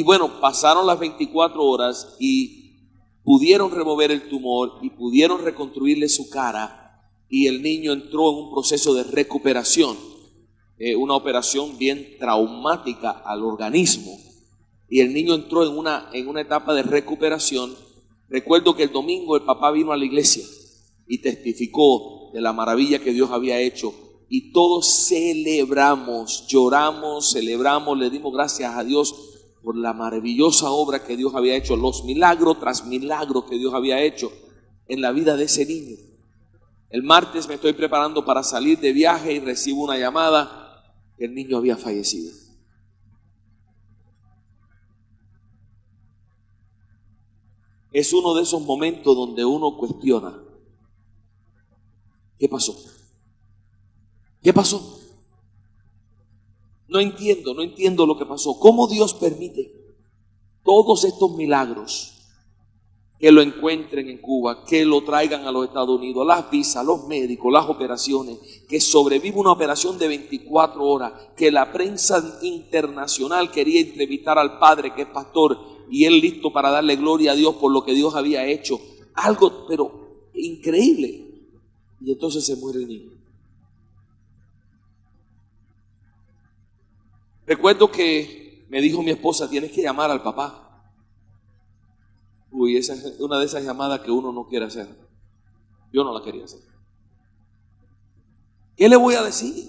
Y bueno, pasaron las 24 horas y pudieron remover el tumor y pudieron reconstruirle su cara, y el niño entró en un proceso de recuperación, una operación bien traumática al organismo, y el niño entró en una etapa de recuperación. Recuerdo que el domingo el papá vino a la iglesia y testificó de la maravilla que Dios había hecho, y todos celebramos, lloramos, celebramos, le dimos gracias a Dios por la maravillosa obra que Dios había hecho, los milagros tras milagros que Dios había hecho en la vida de ese niño. El martes me estoy preparando para salir de viaje y recibo una llamada que el niño había fallecido. Es uno de esos momentos donde uno cuestiona: ¿qué pasó? ¿Qué pasó? No entiendo lo que pasó. ¿Cómo Dios permite todos estos milagros? Que lo encuentren en Cuba, que lo traigan a los Estados Unidos, las visas, los médicos, las operaciones, que sobreviva una operación de 24 horas, que la prensa internacional quería entrevistar al padre que es pastor, y él listo para darle gloria a Dios por lo que Dios había hecho. Algo, pero increíble. Y entonces se muere el niño. Recuerdo que me dijo mi esposa: tienes que llamar al papá. Uy, esa es una de esas llamadas que uno no quiere hacer. Yo no la quería hacer. ¿Qué le voy a decir?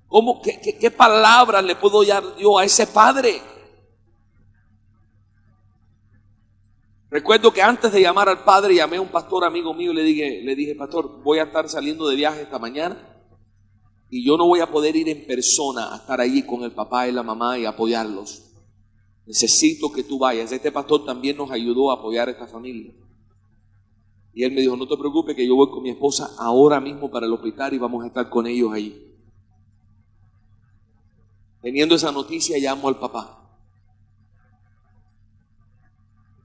¿Cómo, qué palabras le puedo dar yo a ese padre? Recuerdo que antes de llamar al padre, llamé a un pastor amigo mío y le dije: pastor, voy a estar saliendo de viaje esta mañana y yo no voy a poder ir en persona a estar allí con el papá y la mamá y apoyarlos. Necesito que tú vayas. Este pastor también nos ayudó a apoyar a esta familia. Y él me dijo: no te preocupes, que yo voy con mi esposa ahora mismo para el hospital y vamos a estar con ellos allí. Teniendo esa noticia, llamo al papá.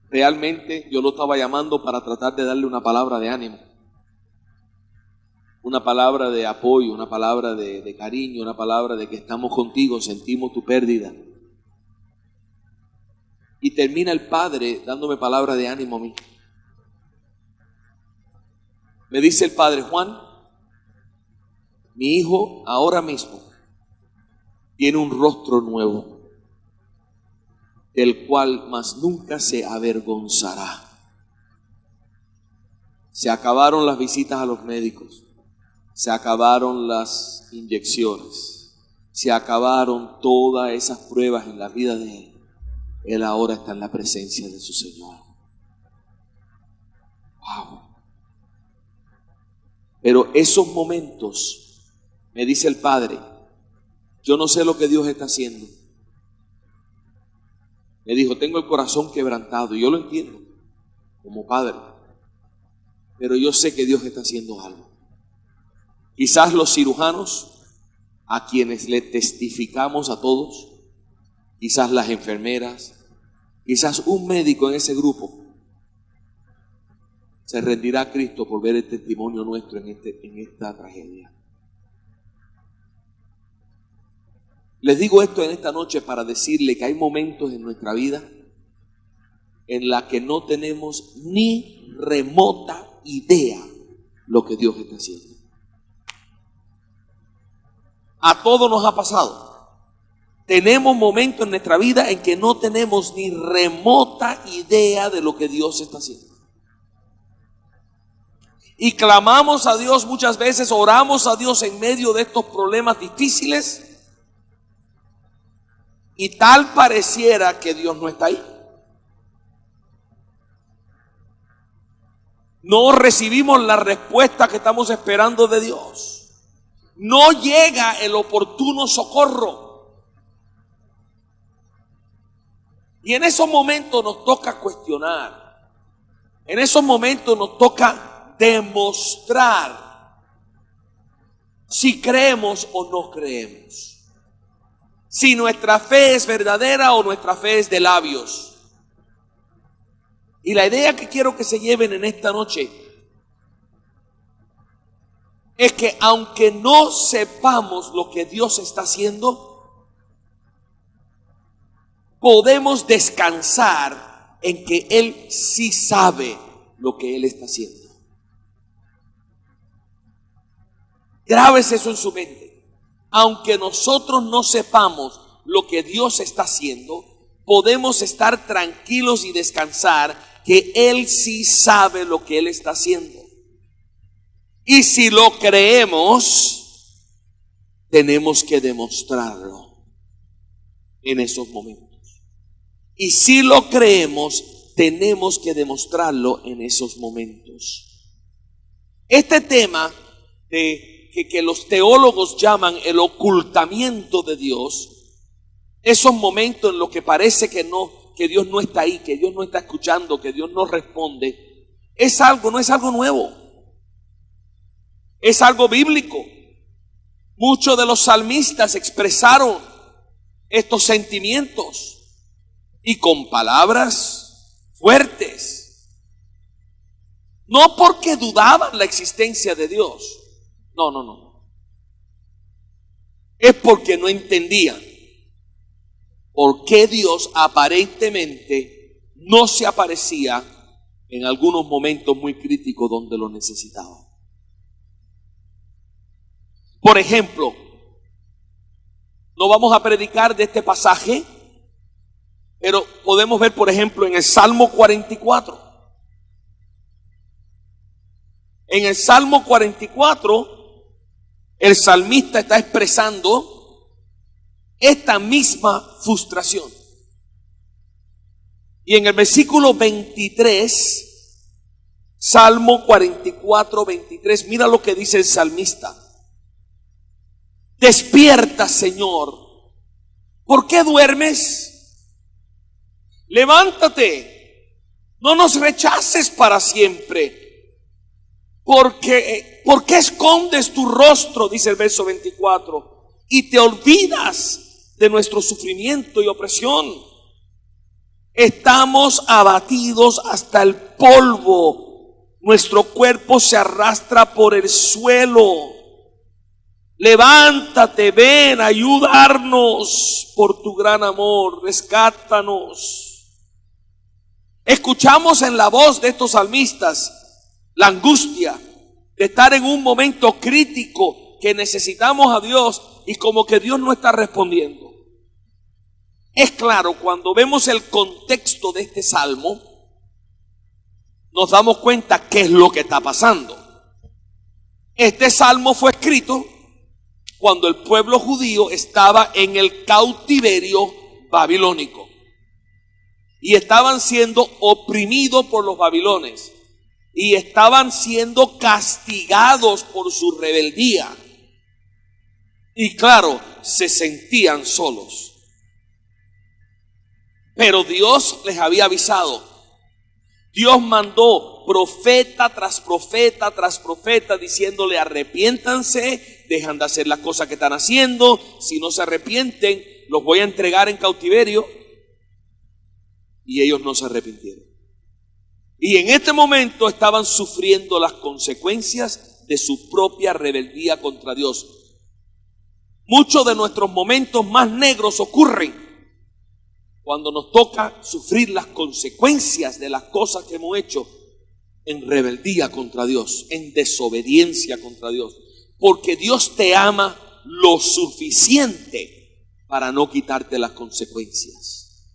Realmente yo lo estaba llamando para tratar de darle una palabra de ánimo, una palabra de apoyo, una palabra de cariño, una palabra de que estamos contigo, sentimos tu pérdida. Y termina el padre dándome palabra de ánimo a mí. Me dice el padre: Juan, mi hijo ahora mismo tiene un rostro nuevo, del cual más nunca se avergonzará. Se acabaron las visitas a los médicos, se acabaron las inyecciones, se acabaron todas esas pruebas en la vida de él. Él ahora está en la presencia de su Señor. Wow. Pero esos momentos, me dice el padre, yo no sé lo que Dios está haciendo. Me dijo: tengo el corazón quebrantado, y yo lo entiendo como padre, pero yo sé que Dios está haciendo algo. Quizás los cirujanos, a quienes le testificamos a todos, quizás las enfermeras, quizás un médico en ese grupo, se rendirá a Cristo por ver el testimonio nuestro en esta tragedia. Les digo esto en esta noche para decirle que hay momentos en nuestra vida en la que no tenemos ni remota idea lo que Dios está haciendo. A todos nos ha pasado. Tenemos momentos en nuestra vida en que no tenemos ni remota idea de lo que Dios está haciendo. Y clamamos a Dios muchas veces, oramos a Dios en medio de estos problemas difíciles, y tal pareciera que Dios no está ahí. No recibimos la respuesta que estamos esperando de Dios. No llega el oportuno socorro. Y en esos momentos nos toca cuestionar. En esos momentos nos toca demostrar si creemos o no creemos. Si nuestra fe es verdadera o nuestra fe es de labios. Y la idea que quiero que se lleven en esta noche es que aunque no sepamos lo que Dios está haciendo, podemos descansar en que Él sí sabe lo que Él está haciendo. Grábese eso en su mente. Aunque nosotros no sepamos lo que Dios está haciendo, podemos estar tranquilos y descansar que Él sí sabe lo que Él está haciendo. Y si lo creemos, tenemos que demostrarlo en esos momentos. Y si lo creemos, tenemos que demostrarlo en esos momentos. Este tema de que los teólogos llaman el ocultamiento de Dios, esos momentos en los que parece que Dios no está ahí, que Dios no está escuchando, que Dios no responde, no es algo nuevo, es algo bíblico. Muchos de los salmistas expresaron estos sentimientos y con palabras fuertes, no porque dudaban la existencia de Dios. No. Es porque no entendían por qué Dios aparentemente no se aparecía en algunos momentos muy críticos donde lo necesitaba. Por ejemplo, no vamos a predicar de este pasaje, pero podemos ver, por ejemplo, en el Salmo 44. En el Salmo 44, el salmista está expresando esta misma frustración. Y en el versículo 23, Salmo 44, 23, mira lo que dice el salmista. Despierta, Señor. ¿Por qué duermes? Levántate. No nos rechaces para siempre. ¿Por qué escondes tu rostro? Dice el verso 24. Y te olvidas de nuestro sufrimiento y opresión. Estamos abatidos hasta el polvo. Nuestro cuerpo se arrastra por el suelo. Levántate, ven, ayúdanos por tu gran amor, rescátanos. Escuchamos en la voz de estos salmistas la angustia de estar en un momento crítico que necesitamos a Dios y como que Dios no está respondiendo. Es claro, cuando vemos el contexto de este salmo, nos damos cuenta qué es lo que está pasando. Este salmo fue escrito cuando el pueblo judío estaba en el cautiverio babilónico y estaban siendo oprimidos por los babilones. Y estaban siendo castigados por su rebeldía. Y claro, se sentían solos. Pero Dios les había avisado. Dios mandó profeta tras profeta tras profeta diciéndole: arrepiéntanse, dejan de hacer las cosas que están haciendo. Si no se arrepienten, los voy a entregar en cautiverio. Y ellos no se arrepintieron. Y en este momento estaban sufriendo las consecuencias de su propia rebeldía contra Dios. Muchos de nuestros momentos más negros ocurren cuando nos toca sufrir las consecuencias de las cosas que hemos hecho en rebeldía contra Dios, en desobediencia contra Dios. Porque Dios te ama lo suficiente para no quitarte las consecuencias.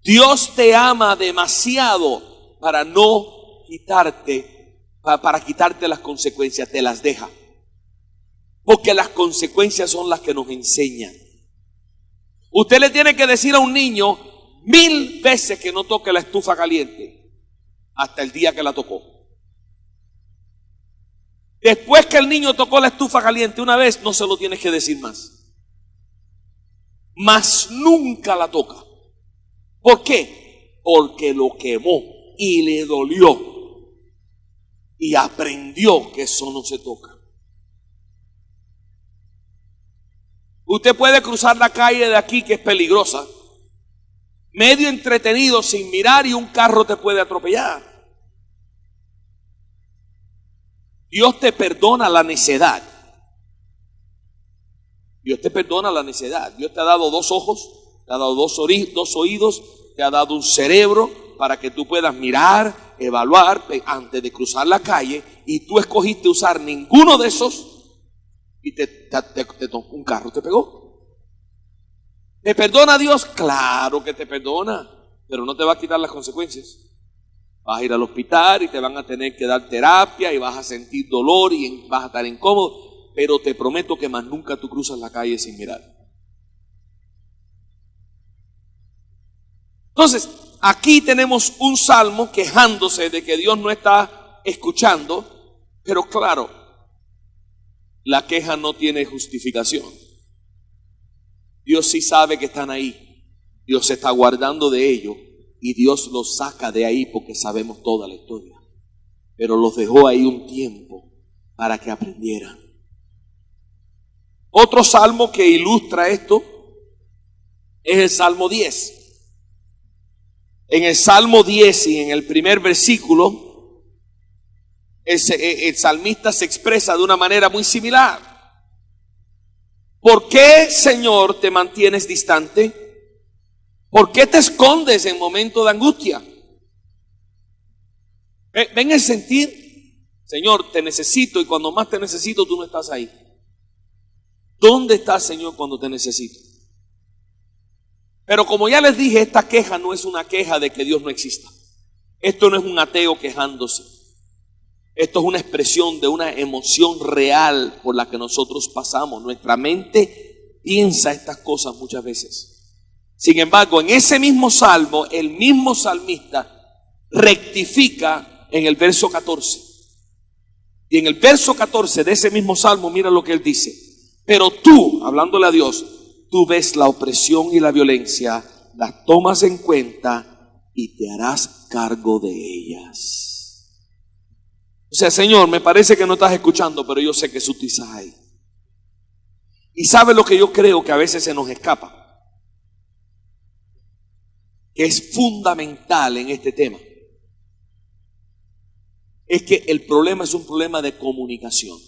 Dios te ama demasiado para no quitarte, para quitarte las consecuencias, te las deja. Porque las consecuencias son las que nos enseñan. Usted le tiene que decir a un niño 1000 veces que no toque la estufa caliente hasta el día que la tocó. Después que el niño tocó la estufa caliente una vez, no se lo tienes que decir más. Mas nunca la toca. ¿Por qué? Porque lo quemó y le dolió y aprendió que eso no se toca. Usted puede cruzar la calle de aquí, que es peligrosa, medio entretenido sin mirar, y un carro te puede atropellar. Dios te perdona la necedad. Dios te perdona la necedad. Dios te ha dado 2 ojos, te ha dado dos oídos, te ha dado un cerebro para que tú puedas mirar, evaluar antes de cruzar la calle, y tú escogiste usar ninguno de esos y te tocó un carro, te pegó. ¿Te perdona Dios? Claro que te perdona, pero no te va a quitar las consecuencias. Vas a ir al hospital y te van a tener que dar terapia y vas a sentir dolor y vas a estar incómodo, pero te prometo que más nunca tú cruzas la calle sin mirar. Entonces, aquí tenemos un salmo quejándose de que Dios no está escuchando, pero claro, la queja no tiene justificación. Dios sí sabe que están ahí, Dios se está guardando de ellos y Dios los saca de ahí porque sabemos toda la historia, pero los dejó ahí un tiempo para que aprendieran. Otro salmo que ilustra esto es el Salmo 10. En el Salmo 10 y en el primer versículo, el salmista se expresa de una manera muy similar. ¿Por qué, Señor, te mantienes distante? ¿Por qué te escondes en momentos de angustia? Ven el sentir, Señor, te necesito, y cuando más te necesito, tú no estás ahí. ¿Dónde estás, Señor, cuando te necesito? Pero como ya les dije, esta queja no es una queja de que Dios no exista. Esto no es un ateo quejándose. Esto es una expresión de una emoción real por la que nosotros pasamos. Nuestra mente piensa estas cosas muchas veces. Sin embargo, en ese mismo salmo, el mismo salmista rectifica en el verso 14. Y en el verso 14 de ese mismo salmo, mira lo que él dice. Pero tú, hablándole a Dios, tú ves la opresión y la violencia, las tomas en cuenta y te harás cargo de ellas. O sea, Señor, me parece que no estás escuchando, pero yo sé que tú estás ahí. Y ¿sabe lo que yo creo que a veces se nos escapa? Que es fundamental en este tema. Es que el problema es un problema de comunicación.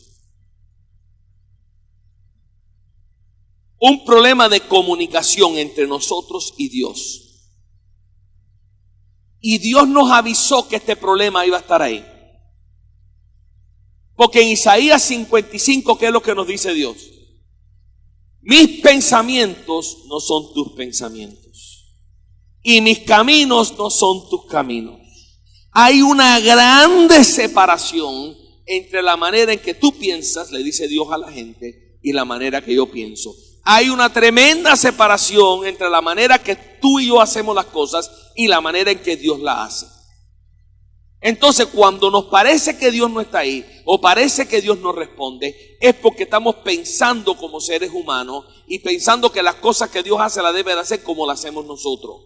Un problema de comunicación entre nosotros y Dios. Y Dios nos avisó que este problema iba a estar ahí. Porque en Isaías 55, ¿qué es lo que nos dice Dios? Mis pensamientos no son tus pensamientos, y mis caminos no son tus caminos. Hay una grande separación entre la manera en que tú piensas, le dice Dios a la gente, y la manera que yo pienso. Hay una tremenda separación entre la manera que tú y yo hacemos las cosas y la manera en que Dios la hace. Entonces, cuando nos parece que Dios no está ahí o parece que Dios no responde, es porque estamos pensando como seres humanos y pensando que las cosas que Dios hace las debe de hacer como las hacemos nosotros.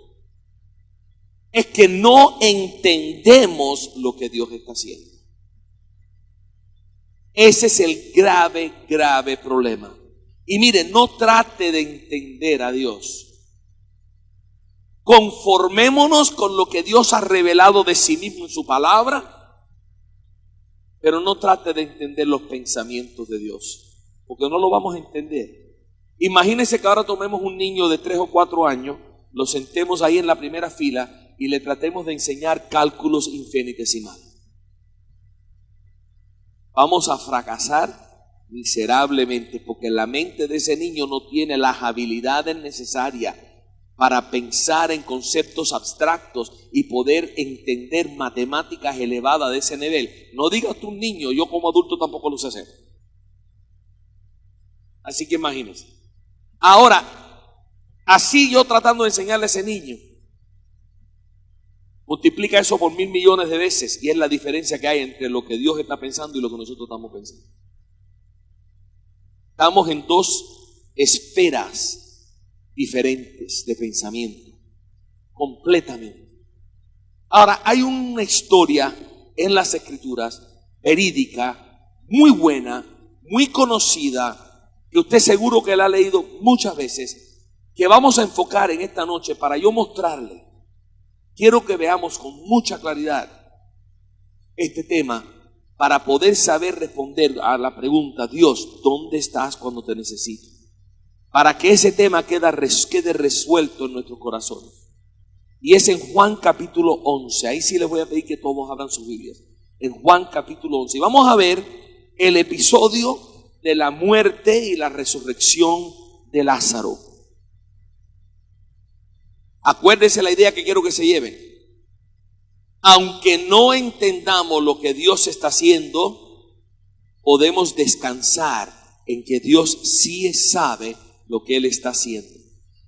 Es que no entendemos lo que Dios está haciendo. Ese es el grave, grave problema. Y mire, no trate de entender a Dios. Conformémonos con lo que Dios ha revelado de sí mismo en su palabra, pero no trate de entender los pensamientos de Dios, porque no lo vamos a entender. Imagínense que ahora tomemos un niño de 3 o 4 años, lo sentemos ahí en la primera fila y le tratemos de enseñar cálculos infinitesimales. Vamos a fracasar miserablemente, porque la mente de ese niño no tiene las habilidades necesarias para pensar en conceptos abstractos y poder entender matemáticas elevadas de ese nivel. No digas tú un niño, yo como adulto tampoco lo sé hacer. Así que imagínense. Ahora, así yo tratando de enseñarle a ese niño, multiplica eso por 1,000 millones de veces y es la diferencia que hay entre lo que Dios está pensando y lo que nosotros estamos pensando. Estamos en dos esferas diferentes de pensamiento, completamente. Ahora, hay una historia en las Escrituras, verídica, muy buena, muy conocida, que usted seguro que la ha leído muchas veces, que vamos a enfocar en esta noche para yo mostrarle. Quiero que veamos con mucha claridad este tema para poder saber responder a la pregunta: Dios, ¿dónde estás cuando te necesito? para que ese tema quede resuelto en nuestros corazones. Y es en Juan capítulo 11. Ahí sí les voy a pedir que todos abran sus Biblias. En Juan capítulo 11. Y vamos a ver el episodio de la muerte y la resurrección de Lázaro. Acuérdense la idea que quiero que se lleven. Aunque no entendamos lo que Dios está haciendo, podemos descansar en que Dios sí sabe lo que Él está haciendo.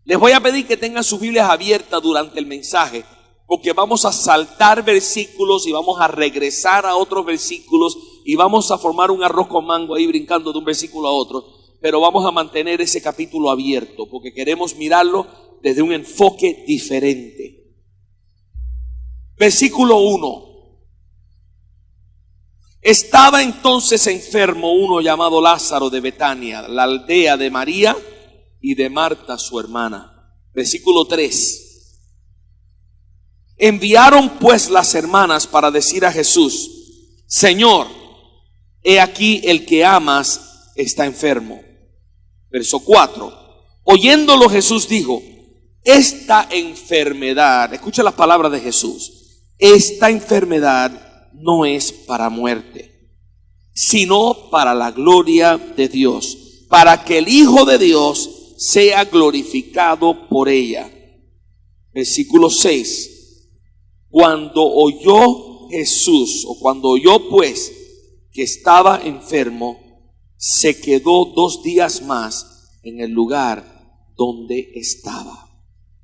Les voy a pedir que tengan sus Biblias abiertas durante el mensaje, porque vamos a saltar versículos y vamos a regresar a otros versículos y vamos a formar un arroz con mango ahí brincando de un versículo a otro, pero vamos a mantener ese capítulo abierto porque queremos mirarlo desde un enfoque diferente. Versículo 1. Estaba entonces enfermo uno llamado Lázaro de Betania, la aldea de María y de Marta su hermana. Versículo 3. Enviaron pues las hermanas para decir a Jesús: Señor, he aquí el que amas está enfermo. Verso 4. Oyéndolo Jesús dijo: esta enfermedad, escucha las palabras de Jesús, esta enfermedad no es para muerte, sino para la gloria de Dios, para que el Hijo de Dios sea glorificado por ella. Versículo 6. Cuando oyó Jesús, o cuando oyó pues que estaba enfermo, se quedó 2 días más en el lugar donde estaba.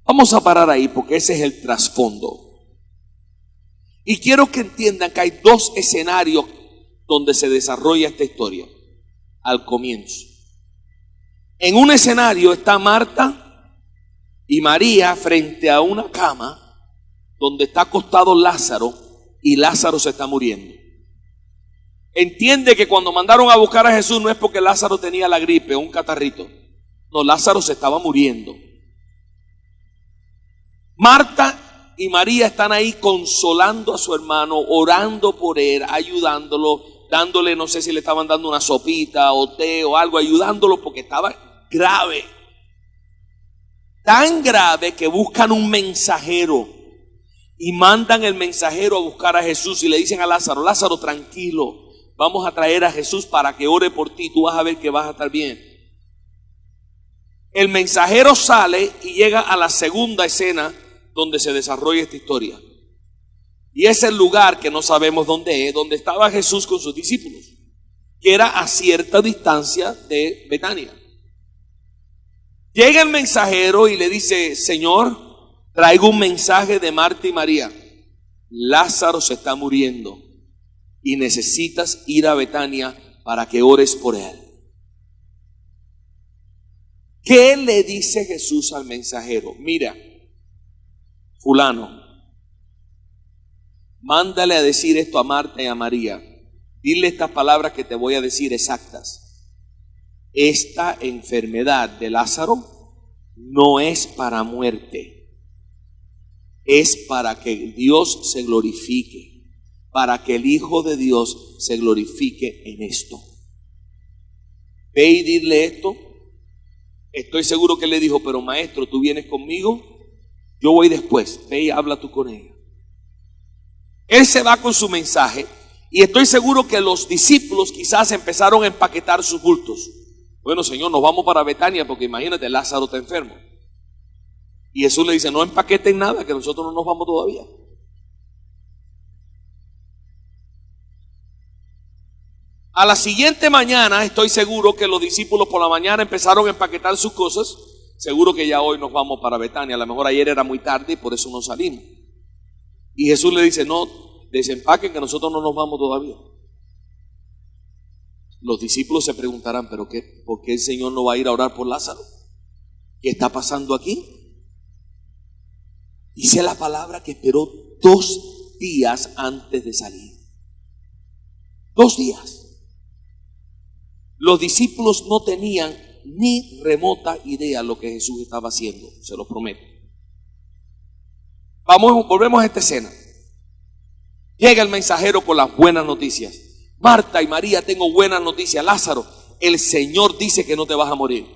Vamos a parar ahí porque ese es el trasfondo. Y quiero que entiendan que hay 2 escenarios donde se desarrolla esta historia al comienzo. En un escenario está Marta y María frente a una cama donde está acostado Lázaro y Lázaro se está muriendo. Entiende que cuando mandaron a buscar a Jesús no es porque Lázaro tenía la gripe o un catarrito. No, Lázaro se estaba muriendo. Marta y María están ahí consolando a su hermano, orando por él, ayudándolo, dándole, no sé si le estaban dando una sopita o té o algo, ayudándolo porque estaba grave. Tan grave que buscan un mensajero y mandan el mensajero a buscar a Jesús y le dicen a Lázaro: Lázaro, tranquilo, vamos a traer a Jesús para que ore por ti, tú vas a ver que vas a estar bien. El mensajero sale y llega a la segunda escena donde se desarrolla esta historia. Y es el lugar que no sabemos dónde es, donde estaba Jesús con sus discípulos, que era a cierta distancia de Betania. Llega el mensajero y le dice: Señor, traigo un mensaje de Marta y María. Lázaro se está muriendo y necesitas ir a Betania para que ores por él. ¿Qué le dice Jesús al mensajero? Mira, fulano, mándale a decir esto a Marta y a María. Dile estas palabras que te voy a decir exactas. Esta enfermedad de Lázaro no es para muerte, es para que Dios se glorifique, para que el Hijo de Dios se glorifique en esto. Ve y dile esto. Estoy seguro que le dijo: pero maestro, tú vienes conmigo, yo voy después. Ve y habla tú con ella. Él se va con su mensaje y estoy seguro que los discípulos quizás empezaron a empaquetar sus bultos. Bueno, Señor, nos vamos para Betania porque imagínate, Lázaro está enfermo. Y Jesús le dice: no empaqueten nada, que nosotros no nos vamos todavía. A la siguiente mañana estoy seguro que los discípulos por la mañana empezaron a empaquetar sus cosas. Seguro que ya hoy nos vamos para Betania. A lo mejor ayer era muy tarde y por eso no salimos. Y Jesús le dice: no, desempaquen, que nosotros no nos vamos todavía. Los discípulos se preguntarán: ¿pero qué? ¿Por qué el Señor no va a ir a orar por Lázaro? ¿Qué está pasando aquí? Dice la palabra que esperó 2 días antes de salir. 2 días. Los discípulos no tenían ni remota idea de lo que Jesús estaba haciendo, se lo prometo. Volvemos a esta escena. Llega el mensajero con las buenas noticias. Marta y María, tengo buenas noticias. Lázaro, el Señor dice que no te vas a morir.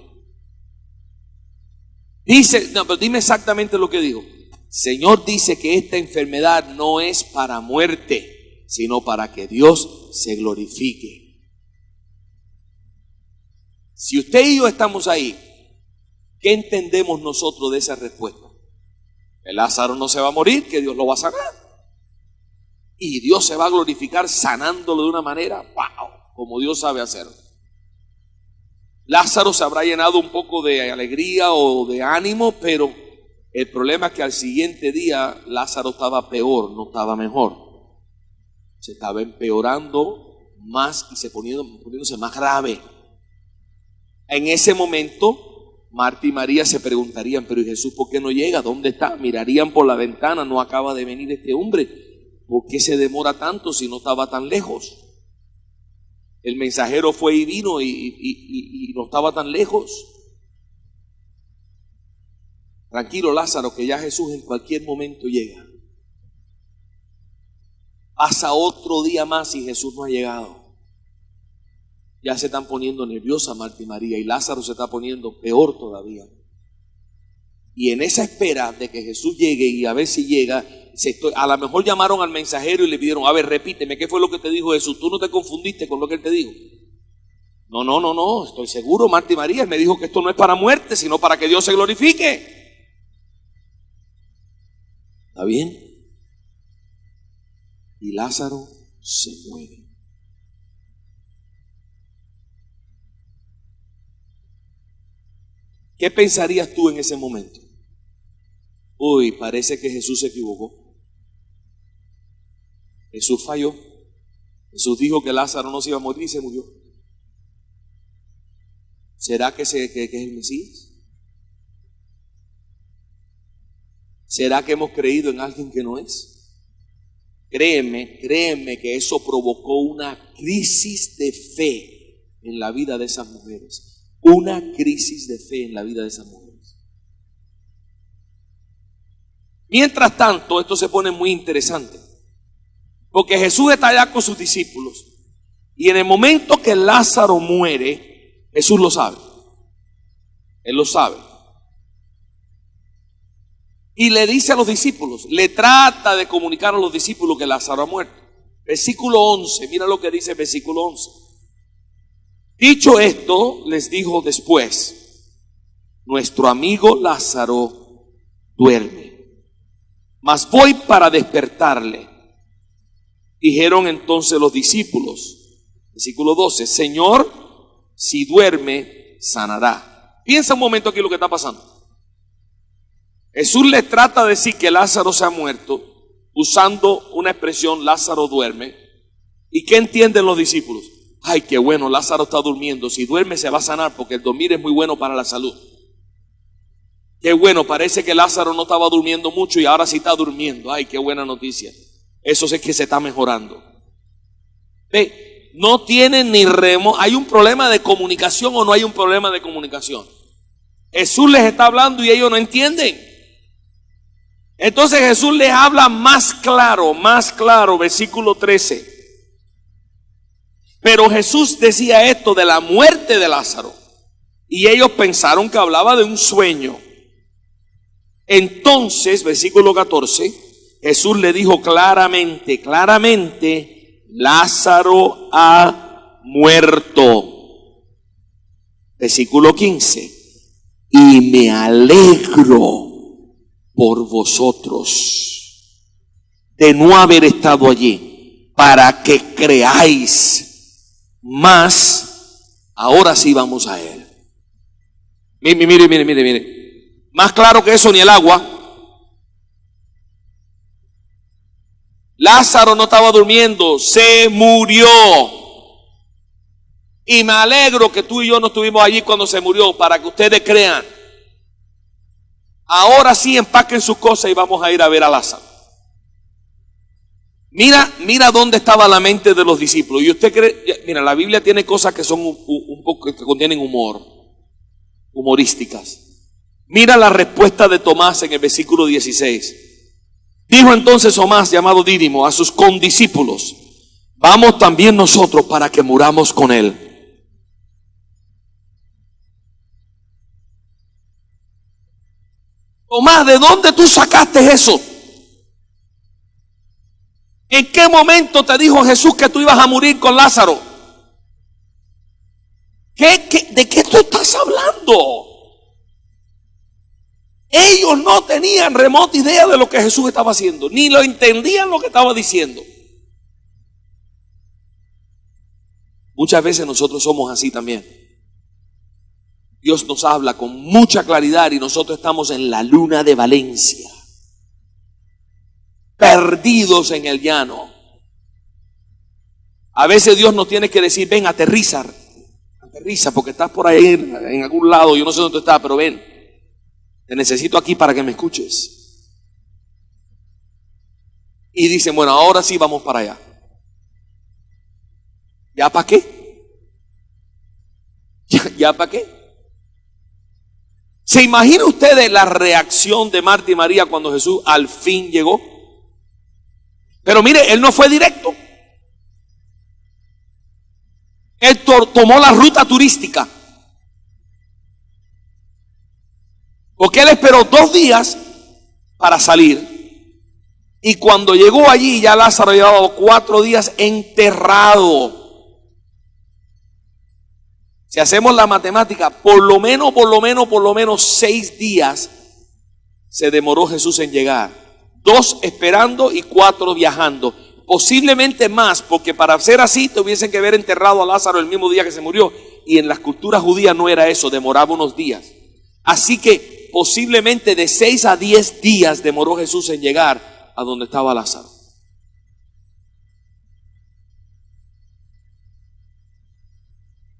Dice, no, pero dime exactamente lo que dijo. Señor dice que esta enfermedad no es para muerte, sino para que Dios se glorifique. Si usted y yo estamos ahí, ¿qué entendemos nosotros de esa respuesta? El Lázaro no se va a morir, que Dios lo va a sanar. Y Dios se va a glorificar sanándolo de una manera, wow, como Dios sabe hacerlo. Lázaro se habrá llenado un poco de alegría o de ánimo, pero el problema es que al siguiente día Lázaro estaba peor, no estaba mejor. Se estaba empeorando más y poniéndose más grave. En ese momento, Marta y María se preguntarían, pero ¿y Jesús por qué no llega? ¿Dónde está? Mirarían por la ventana, no acaba de venir este hombre. ¿Por qué se demora tanto si no estaba tan lejos? El mensajero fue y vino y no estaba tan lejos. Tranquilo, Lázaro, que ya Jesús en cualquier momento llega. Pasa otro día más y Jesús no ha llegado. Ya se están poniendo nerviosas Marta y María, y Lázaro se está poniendo peor todavía. Y en esa espera de que Jesús llegue y a ver si llega, a lo mejor llamaron al mensajero y le pidieron, a ver, repíteme, ¿qué fue lo que te dijo Jesús? ¿Tú no te confundiste con lo que él te dijo? No, estoy seguro, Marta y María, él me dijo que esto no es para muerte, sino para que Dios se glorifique. ¿Está bien? Y Lázaro se muere. ¿Qué pensarías tú en ese momento? Uy, parece que Jesús se equivocó. Jesús falló. Jesús dijo que Lázaro no se iba a morir y se murió. ¿Será que es el Mesías? ¿Será que hemos creído en alguien que no es? Créeme que eso provocó una crisis de fe en la vida de esas mujeres. Una crisis de fe en la vida de esas mujeres. Mientras tanto, esto se pone muy interesante, porque Jesús está allá con sus discípulos, y en el momento que Lázaro muere, Jesús lo sabe. Él lo sabe. Y le dice a los discípulos, le trata de comunicar a los discípulos que Lázaro ha muerto. Versículo 11, mira lo que dice el versículo 11. Dicho esto, les dijo después, nuestro amigo Lázaro duerme, mas voy para despertarle. Dijeron entonces los discípulos, versículo 12, Señor, si duerme, sanará. Piensa un momento aquí lo que está pasando. Jesús les trata de decir que Lázaro se ha muerto, usando una expresión, Lázaro duerme. ¿Y qué entienden los discípulos? Ay, qué bueno, Lázaro está durmiendo. Si duerme se va a sanar, porque el dormir es muy bueno para la salud. Qué bueno, parece que Lázaro no estaba durmiendo mucho y ahora sí está durmiendo. Ay, qué buena noticia. Eso es que se está mejorando. Ve, no tienen ni remo. ¿Hay un problema de comunicación o no hay un problema de comunicación? Jesús les está hablando y ellos no entienden. Entonces Jesús les habla más claro, versículo 13. Pero Jesús decía esto de la muerte de Lázaro, y ellos pensaron que hablaba de un sueño. Entonces, versículo 14, Jesús le dijo claramente, Lázaro ha muerto. Versículo 15, y me alegro por vosotros de no haber estado allí, para que creáis. Mas ahora sí vamos a él. Mire. Más claro que eso ni el agua. Lázaro no estaba durmiendo, se murió. Y me alegro que tú y yo no estuvimos allí cuando se murió, para que ustedes crean. Ahora sí empaquen sus cosas y vamos a ir a ver a Lázaro. Mira dónde estaba la mente de los discípulos. Y usted cree, mira, la Biblia tiene cosas que son un poco, que contienen humorísticas. Mira la respuesta de Tomás en el versículo 16. Dijo entonces Tomás, llamado Dídimo, a sus condiscípulos, vamos también nosotros para que muramos con él. Tomás, ¿de dónde tú sacaste eso? ¿En qué momento te dijo Jesús que tú ibas a morir con Lázaro? ¿De qué tú estás hablando? Ellos no tenían remota idea de lo que Jesús estaba haciendo, ni lo entendían lo que estaba diciendo. Muchas veces nosotros somos así también. Dios nos habla con mucha claridad y nosotros estamos en la luna de Valencia, perdidos en el llano. A veces Dios nos tiene que decir: ven, aterriza porque estás por ahí en algún lado, yo no sé dónde estás, pero ven, te necesito aquí para que me escuches. Y dicen: bueno, ahora sí vamos para allá. ¿Ya para qué? ¿Ya para qué? ¿Se imagina ustedes la reacción de Marta y María cuando Jesús al fin llegó? Pero mire, Él no fue directo. Él tomó la ruta turística. Porque Él esperó 2 días para salir. Y cuando llegó allí, ya Lázaro llevaba 4 días enterrado. Si hacemos la matemática, por lo menos 6 días se demoró Jesús en llegar. 2 esperando y 4 viajando. Posiblemente más, porque para ser así tuviesen que haber enterrado a Lázaro el mismo día que se murió. Y en las culturas judías no era eso, demoraba unos días. Así que posiblemente de 6 a 10 días demoró Jesús en llegar a donde estaba Lázaro.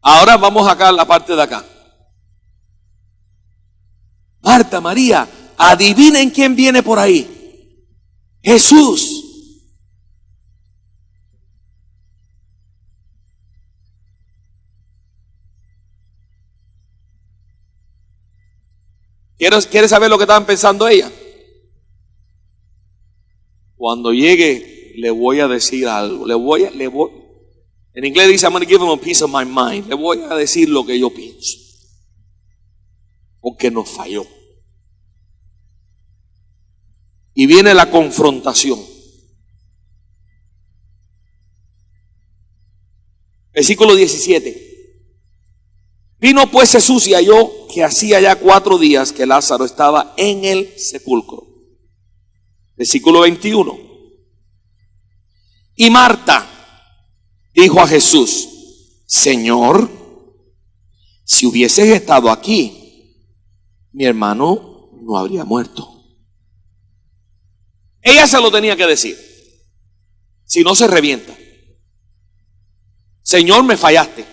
Ahora vamos acá a la parte de acá. Marta, María, adivinen quién viene por ahí. Jesús. ¿Quieres saber lo que estaban pensando ella? Cuando llegue le voy a decir algo. En inglés dice: I'm going to give him a piece of my mind. Le voy a decir lo que yo pienso. Porque nos falló. Y viene la confrontación. Versículo 17. Vino pues Jesús y halló que hacía ya 4 días que Lázaro estaba en el sepulcro. Versículo 21. Y Marta dijo a Jesús: Señor, si hubieses estado aquí, mi hermano no habría muerto. Ella se lo tenía que decir. Si no, se revienta. Señor, me fallaste.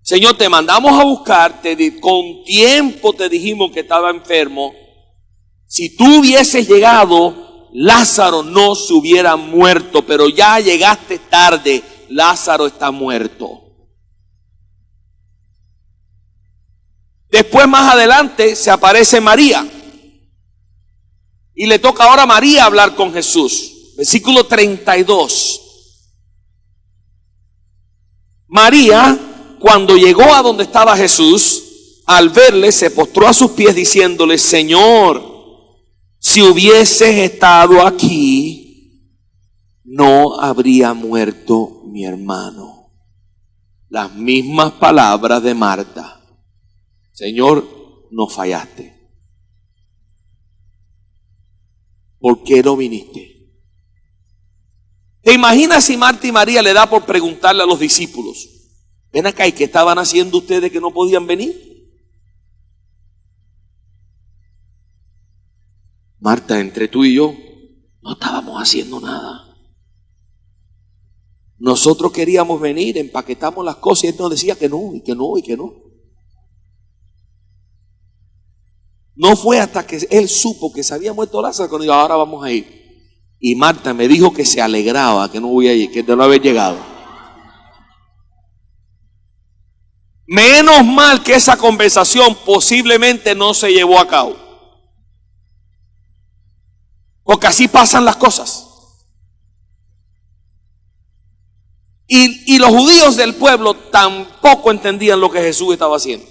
Señor, te mandamos a buscarte, con tiempo te dijimos que estaba enfermo. Si tú hubieses llegado, Lázaro no se hubiera muerto, pero ya llegaste tarde, Lázaro está muerto. Después, más adelante, se aparece María. Y le toca ahora a María hablar con Jesús. Versículo 32. María, cuando llegó a donde estaba Jesús, al verle, se postró a sus pies diciéndole: Señor, si hubieses estado aquí, no habría muerto mi hermano. Las mismas palabras de Marta. Señor, no fallaste. ¿Por qué no viniste? ¿Te imaginas si Marta y María le da por preguntarle a los discípulos: ven acá, ¿y qué estaban haciendo ustedes que no podían venir? Marta, entre tú y yo, no estábamos haciendo nada. Nosotros queríamos venir, empaquetamos las cosas y él nos decía que no, y que no, y que no. No fue hasta que él supo que se había muerto Lázaro cuando dijo: ahora vamos a ir. Y Marta me dijo que se alegraba que no voy a ir, que de no haber llegado. Menos mal que esa conversación posiblemente no se llevó a cabo. Porque así pasan las cosas. Y los judíos del pueblo tampoco entendían lo que Jesús estaba haciendo.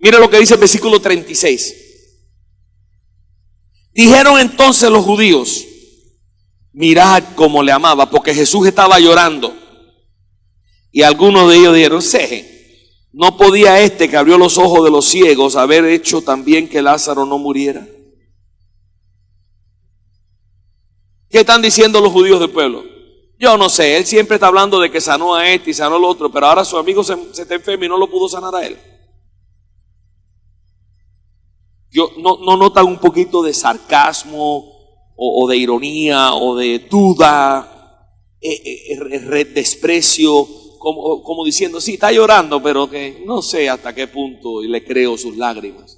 Mira lo que dice el versículo 36. Dijeron entonces los judíos: mirad cómo le amaba, porque Jesús estaba llorando. Y algunos de ellos dijeron: ¿no podía este que abrió los ojos de los ciegos haber hecho también que Lázaro no muriera? ¿Qué están diciendo los judíos del pueblo? Yo no sé, él siempre está hablando de que sanó a este y sanó al otro, pero ahora su amigo se está enfermo y no lo pudo sanar a él. ¿No notan un poquito de sarcasmo o de ironía o de duda, desprecio, como diciendo: sí, está llorando, pero que no sé hasta qué punto y le creo sus lágrimas?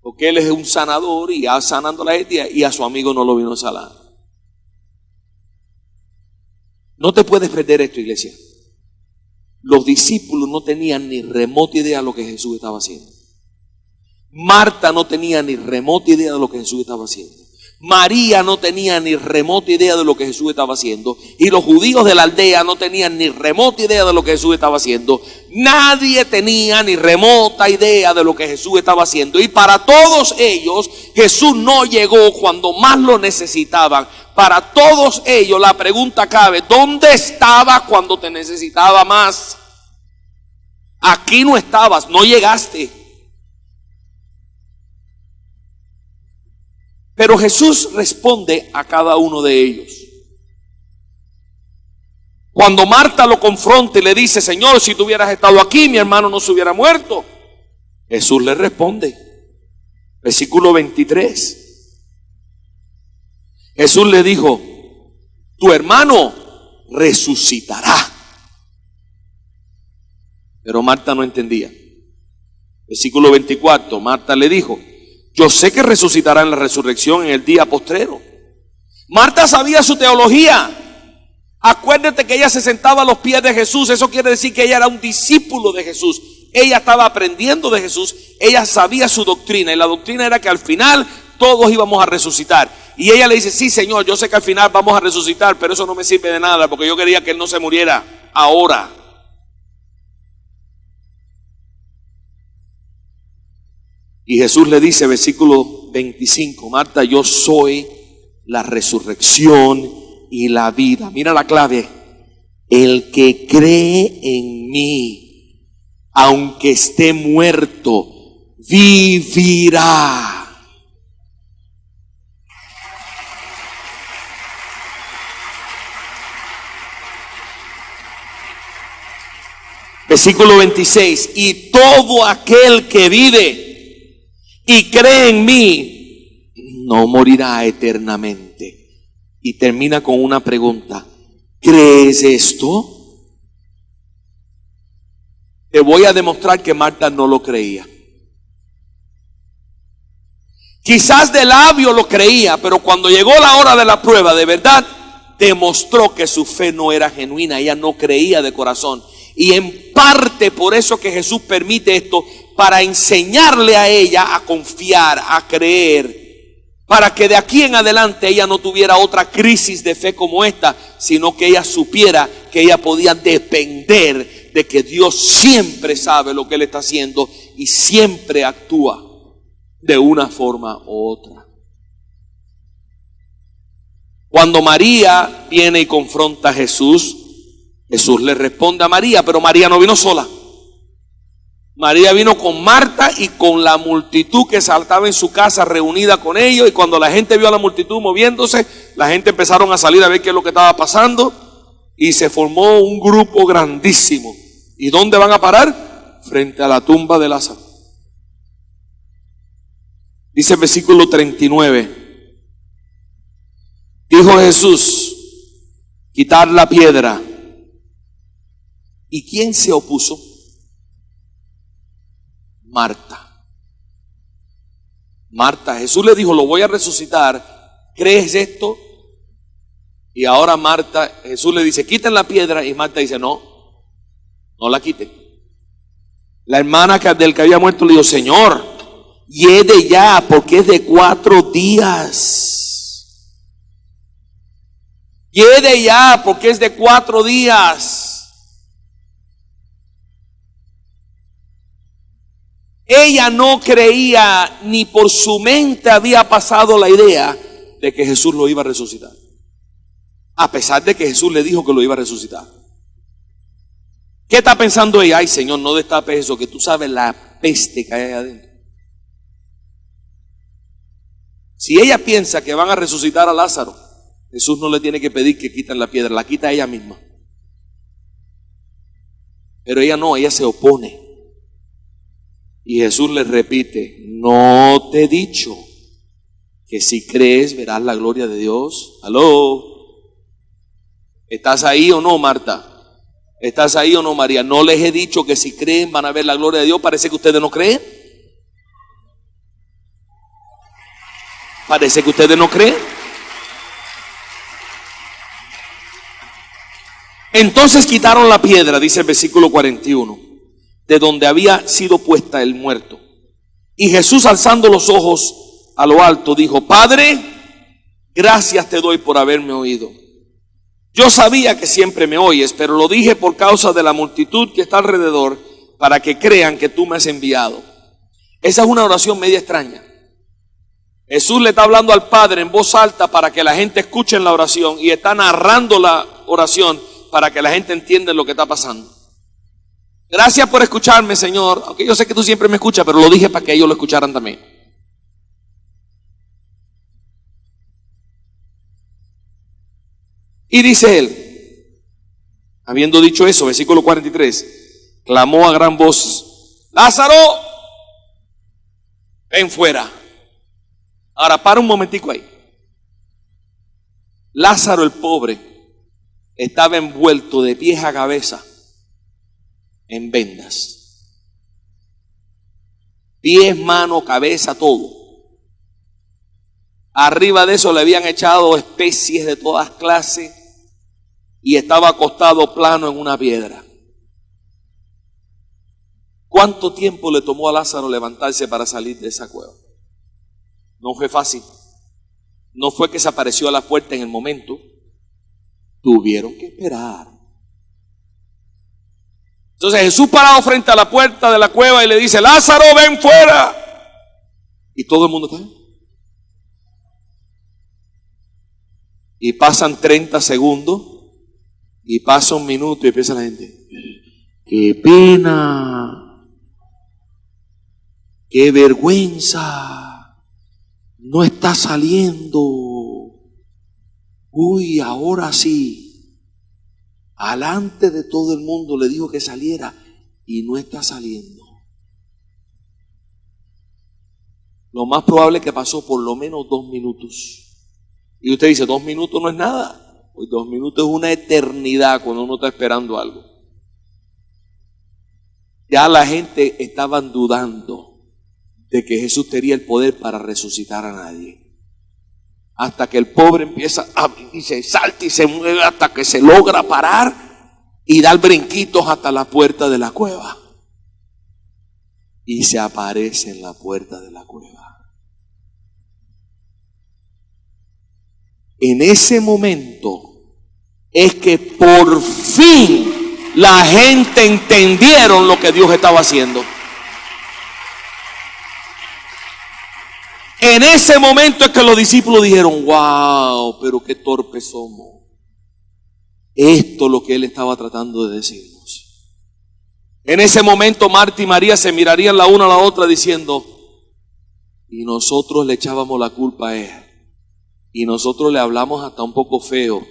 Porque él es un sanador y ya sanando a la gente y a su amigo no lo vino a sanar. No te puedes perder esto, iglesia. Los discípulos no tenían ni remota idea de lo que Jesús estaba haciendo. Marta no tenía ni remota idea de lo que Jesús estaba haciendo. María no tenía ni remota idea de lo que Jesús estaba haciendo. Y los judíos de la aldea no tenían ni remota idea de lo que Jesús estaba haciendo. Nadie tenía ni remota idea de lo que Jesús estaba haciendo. Y para todos ellos, Jesús no llegó cuando más lo necesitaban. Para todos ellos la pregunta cabe: ¿dónde estabas cuando te necesitaba más? Aquí no estabas, no llegaste. Pero Jesús responde a cada uno de ellos. Cuando Marta lo confronta y le dice: Señor, si tú hubieras estado aquí, mi hermano no se hubiera muerto. Jesús le responde, versículo 23. Jesús le dijo: tu hermano resucitará. Pero Marta no entendía. Versículo 24, Marta le dijo: yo sé que resucitará en la resurrección en el día postrero. Marta sabía su teología. Acuérdate que ella se sentaba a los pies de Jesús. Eso quiere decir que ella era un discípulo de Jesús. Ella estaba aprendiendo de Jesús. Ella sabía su doctrina. Y la doctrina era que al final todos íbamos a resucitar. Y ella le dice: sí, Señor, yo sé que al final vamos a resucitar, pero eso no me sirve de nada, porque yo quería que él no se muriera ahora. Y Jesús le dice, versículo 25, Marta, yo soy la resurrección y la vida. Mira la clave: el que cree en mí, aunque esté muerto, vivirá. Versículo 26, y todo aquel que vive y cree en mí no morirá eternamente. Y termina con una pregunta: ¿crees esto? Te voy a demostrar que Marta no lo creía. Quizás de labio lo creía, pero cuando llegó la hora de la prueba, de verdad, demostró que su fe no era genuina. Ella no creía de corazón. Y en parte por eso que Jesús permite esto, para enseñarle a ella a confiar, a creer, para que de aquí en adelante ella no tuviera otra crisis de fe como esta, sino que ella supiera que ella podía depender de que Dios siempre sabe lo que Él está haciendo y siempre actúa de una forma u otra. Cuando María viene y confronta a Jesús, Jesús le responde a María, pero María no vino sola. María vino con Marta y con la multitud que saltaba en su casa reunida con ellos. Y cuando la gente vio a la multitud moviéndose, la gente empezaron a salir a ver qué es lo que estaba pasando. Y se formó un grupo grandísimo. ¿Y dónde van a parar? Frente a la tumba de Lázaro. Dice el versículo 39. Dijo Jesús: quitar la piedra. ¿Y quién se opuso? Marta. Marta, Jesús le dijo: lo voy a resucitar, ¿crees esto? Y ahora Marta, Jesús le dice: quiten la piedra. Y Marta dice: no, no la quiten. La hermana del que había muerto le dijo: Señor, hiede ya, porque es de 4 días. Hiede ya, porque es de 4 días. Ella no creía, ni por su mente había pasado la idea de que Jesús lo iba a resucitar, a pesar de que Jesús le dijo que lo iba a resucitar. ¿Qué está pensando ella? Ay, Señor, no destapes eso, que tú sabes la peste que hay ahí adentro. Si ella piensa que van a resucitar a Lázaro, Jesús no le tiene que pedir que quiten la piedra, la quita ella misma. Pero ella no, ella se opone. Y Jesús le repite: no te he dicho que si crees verás la gloria de Dios. ¿Aló? ¿Estás ahí o no, Marta? ¿Estás ahí o no, María? No les he dicho que si creen van a ver la gloria de Dios. Parece que ustedes no creen. Parece que ustedes no creen. Entonces quitaron la piedra, dice el versículo 41, de donde había sido puesta el muerto. Y Jesús, alzando los ojos a lo alto, dijo: Padre, gracias te doy por haberme oído. Yo sabía que siempre me oyes, pero lo dije por causa de la multitud que está alrededor, para que crean que tú me has enviado. Esa es una oración media extraña. Jesús le está hablando al Padre en voz alta para que la gente escuche la oración, y está narrando la oración para que la gente entienda lo que está pasando. Gracias por escucharme, Señor, aunque yo sé que tú siempre me escuchas, pero lo dije para que ellos lo escucharan también. Y dice él, habiendo dicho eso, versículo 43, clamó a gran voz: Lázaro, ven fuera. Ahora para un momentico ahí. Lázaro el pobre estaba envuelto de pies a cabeza en vendas. Pies, mano, cabeza, todo. Arriba de eso le habían echado especies de todas clases y estaba acostado plano en una piedra. ¿Cuánto tiempo le tomó a Lázaro levantarse para salir de esa cueva? No fue fácil. No fue que se apareció a la puerta en el momento. Tuvieron que esperar. Entonces Jesús, parado frente a la puerta de la cueva, y le dice: Lázaro, ven fuera. Y todo el mundo está. Y pasan 30 segundos, y pasa un minuto, y empieza la gente: qué pena, qué vergüenza, no está saliendo. Uy, ahora sí, alante de todo el mundo le dijo que saliera y no está saliendo. Lo más probable es que pasó por lo menos 2 minutos. Y usted dice: 2 minutos no es nada. Pues 2 minutos es una eternidad cuando uno está esperando algo. Ya la gente estaba dudando de que Jesús tenía el poder para resucitar a nadie. Hasta que el pobre empieza y se salta y se mueve hasta que se logra parar y dar brinquitos hasta la puerta de la cueva. Y se aparece en la puerta de la cueva. En ese momento es que por fin la gente entendieron lo que Dios estaba haciendo. En ese momento es que los discípulos dijeron: wow, pero qué torpes somos. Esto es lo que Él estaba tratando de decirnos. En ese momento Marta y María se mirarían la una a la otra diciendo: y nosotros le echábamos la culpa a Él. Y nosotros le hablamos hasta un poco feo,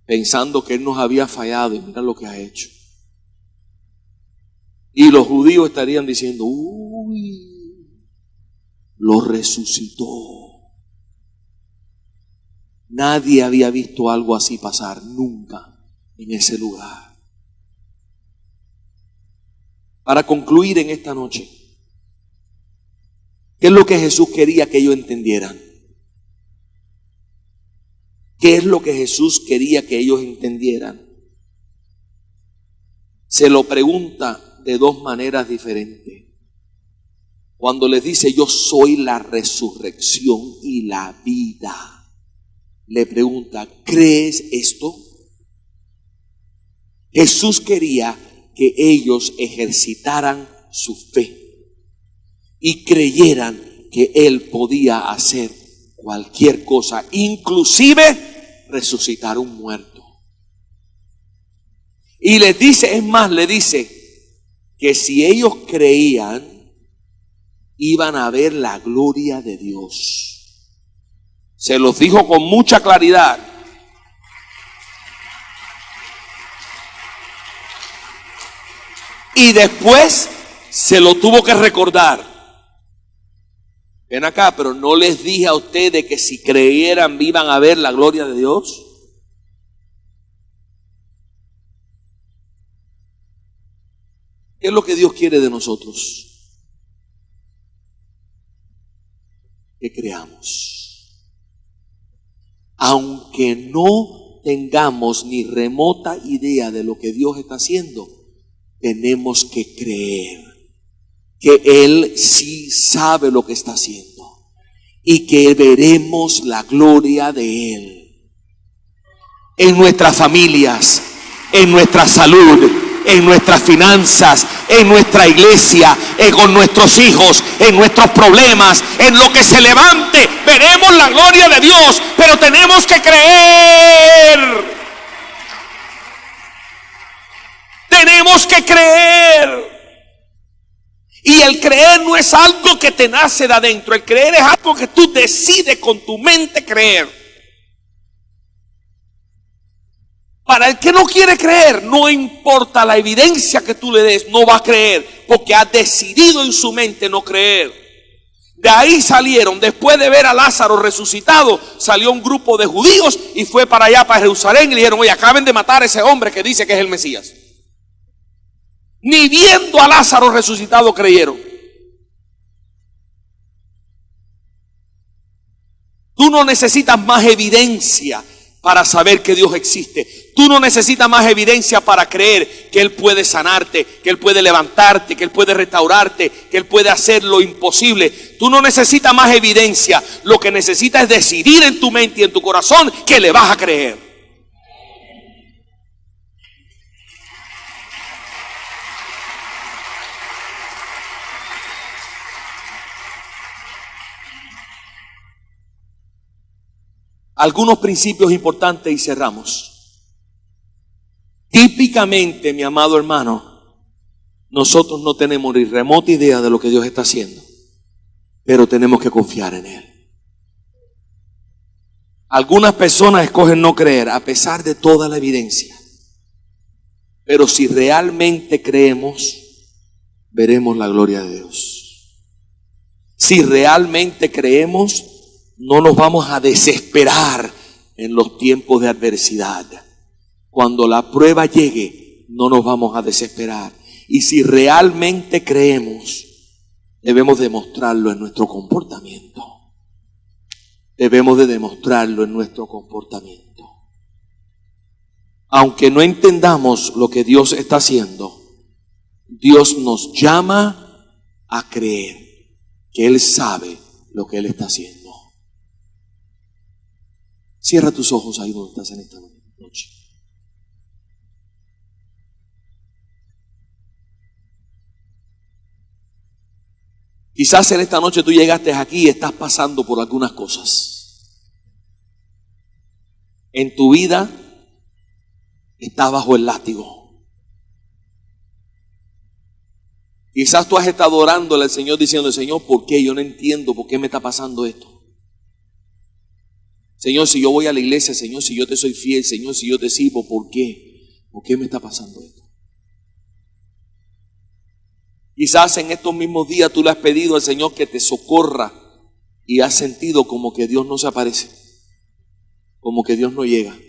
pensando que Él nos había fallado, y mira lo que ha hecho. Y los judíos estarían diciendo: uy, lo resucitó. Nadie había visto algo así pasar nunca en ese lugar. Para concluir en esta noche, ¿qué es lo que Jesús quería que ellos entendieran? ¿Qué es lo que Jesús quería que ellos entendieran? Se lo pregunta de 2 maneras diferentes. Cuando les dice: yo soy la resurrección y la vida, le pregunta: ¿crees esto? Jesús quería que ellos ejercitaran su fe. y creyeran que Él podía hacer cualquier cosa, inclusive resucitar un muerto. Y les dice, es más, le dice que si ellos creían, iban a ver la gloria de Dios. Se los dijo con mucha claridad. Y después se lo tuvo que recordar. Ven acá, pero no les dije a ustedes que si creyeran iban a ver la gloria de Dios. ¿Qué es lo que Dios quiere de nosotros? Que creamos. Aunque no tengamos ni remota idea de lo que Dios está haciendo, tenemos que creer que Él sí sabe lo que está haciendo y que veremos la gloria de Él en nuestras familias, en nuestra salud, en nuestras finanzas, en nuestra iglesia, con nuestros hijos, en nuestros problemas, en lo que se levante, veremos la gloria de Dios, pero tenemos que creer. Tenemos que creer. Y el creer no es algo que te nace de adentro. El creer es algo que tú decides con tu mente creer. Para el que no quiere creer, no importa la evidencia que tú le des, no va a creer, porque ha decidido en su mente no creer. De ahí salieron, después de ver a Lázaro resucitado, salió un grupo de judíos y fue para allá, para Jerusalén, y le dijeron: oye, acaben de matar a ese hombre que dice que es el Mesías. Ni viendo a Lázaro resucitado creyeron. Tú no necesitas más evidencia para saber que Dios existe. Tú no necesitas más evidencia para creer que Él puede sanarte, que Él puede levantarte, que Él puede restaurarte, que Él puede hacer lo imposible. Tú no necesitas más evidencia. Lo que necesitas es decidir en tu mente y en tu corazón que le vas a creer. Algunos principios importantes y cerramos. Típicamente, mi amado hermano, nosotros no tenemos ni remota idea de lo que Dios está haciendo, pero tenemos que confiar en Él. Algunas personas escogen no creer a pesar de toda la evidencia, pero si realmente creemos, veremos la gloria de Dios. Si realmente creemos, no nos vamos a desesperar en los tiempos de adversidad. Cuando la prueba llegue, no nos vamos a desesperar. Y si realmente creemos, debemos demostrarlo en nuestro comportamiento. Debemos de demostrarlo en nuestro comportamiento. Aunque no entendamos lo que Dios está haciendo, Dios nos llama a creer que Él sabe lo que Él está haciendo. Cierra tus ojos ahí donde estás en esta noche. Quizás en esta noche tú llegaste aquí y estás pasando por algunas cosas. En tu vida estás bajo el látigo. Quizás tú has estado orándole al Señor diciendo: Señor, ¿por qué? Yo no entiendo por qué me está pasando esto. Señor, si yo voy a la iglesia, Señor, si yo te soy fiel, Señor, si yo te sirvo, ¿por qué? ¿Por qué me está pasando esto? Quizás en estos mismos días tú le has pedido al Señor que te socorra y has sentido como que Dios no se aparece, como que Dios no llega.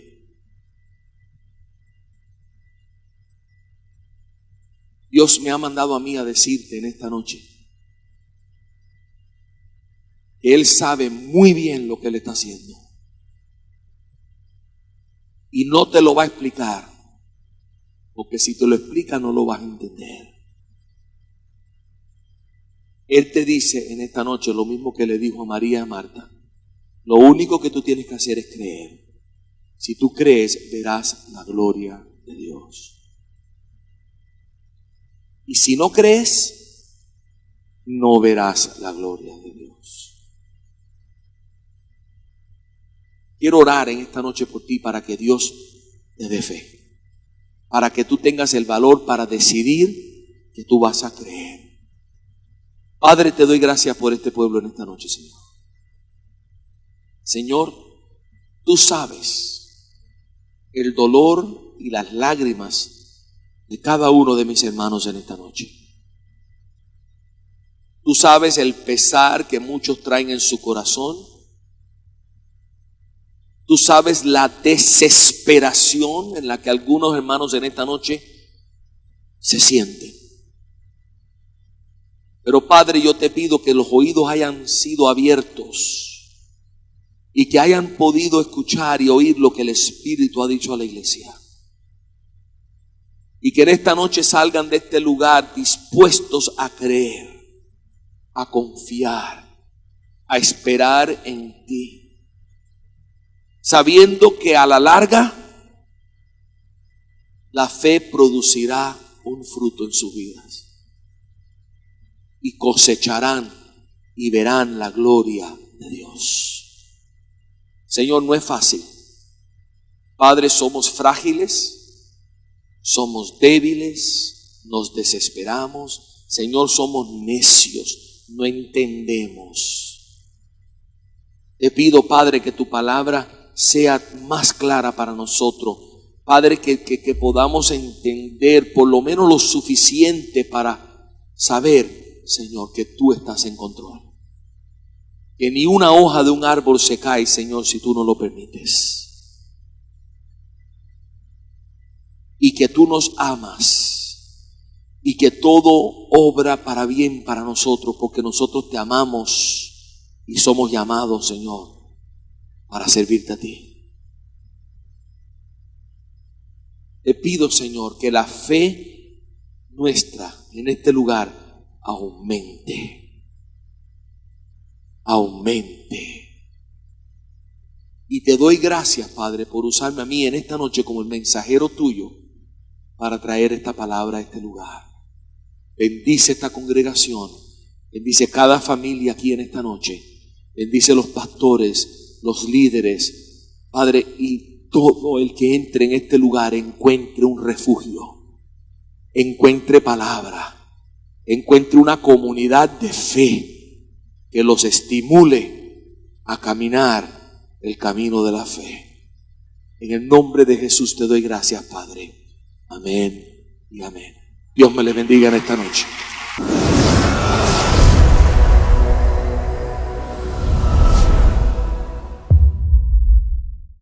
Dios me ha mandado a mí a decirte en esta noche que Él sabe muy bien lo que Él está haciendo. Y no te lo va a explicar, porque si te lo explica no lo vas a entender. Él te dice en esta noche lo mismo que le dijo a María y a Marta: lo único que tú tienes que hacer es creer. Si tú crees, verás la gloria de Dios. Y si no crees, no verás la gloria de Dios. Quiero orar en esta noche por ti para que Dios te dé fe, para que tú tengas el valor para decidir que tú vas a creer. Padre, te doy gracias por este pueblo en esta noche, Señor. Señor, tú sabes el dolor y las lágrimas de cada uno de mis hermanos en esta noche. Tú sabes el pesar que muchos traen en su corazón. Tú sabes la desesperación en la que algunos hermanos en esta noche se sienten. Pero Padre, yo te pido que los oídos hayan sido abiertos y que hayan podido escuchar y oír lo que el Espíritu ha dicho a la iglesia. Y que en esta noche salgan de este lugar dispuestos a creer, a confiar, a esperar en ti, sabiendo que a la larga la fe producirá un fruto en sus vidas y cosecharán y verán la gloria de Dios. Señor, no es fácil. Padre, somos frágiles, somos débiles, nos desesperamos. Señor, somos necios, no entendemos. Te pido, Padre, que tu palabra sea más clara para nosotros. Padre, que podamos entender por lo menos lo suficiente para saber, Señor, que tú estás en control. Que ni una hoja de un árbol se cae, Señor, si tú no lo permites. Y que tú nos amas. Y que todo obra para bien para nosotros, porque nosotros te amamos y somos llamados, Señor, para servirte a ti. Te pido, Señor, que la fe nuestra en este lugar aumente. Y te doy gracias, Padre, por usarme a mí en esta noche como el mensajero tuyo para traer esta palabra a este lugar. Bendice esta congregación, bendice cada familia aquí en esta noche, bendice los pastores, los líderes, Padre, y todo el que entre en este lugar encuentre un refugio, encuentre palabra, encuentre una comunidad de fe que los estimule a caminar el camino de la fe. En el nombre de Jesús te doy gracias, Padre. Amén y amén. Dios me les bendiga en esta noche.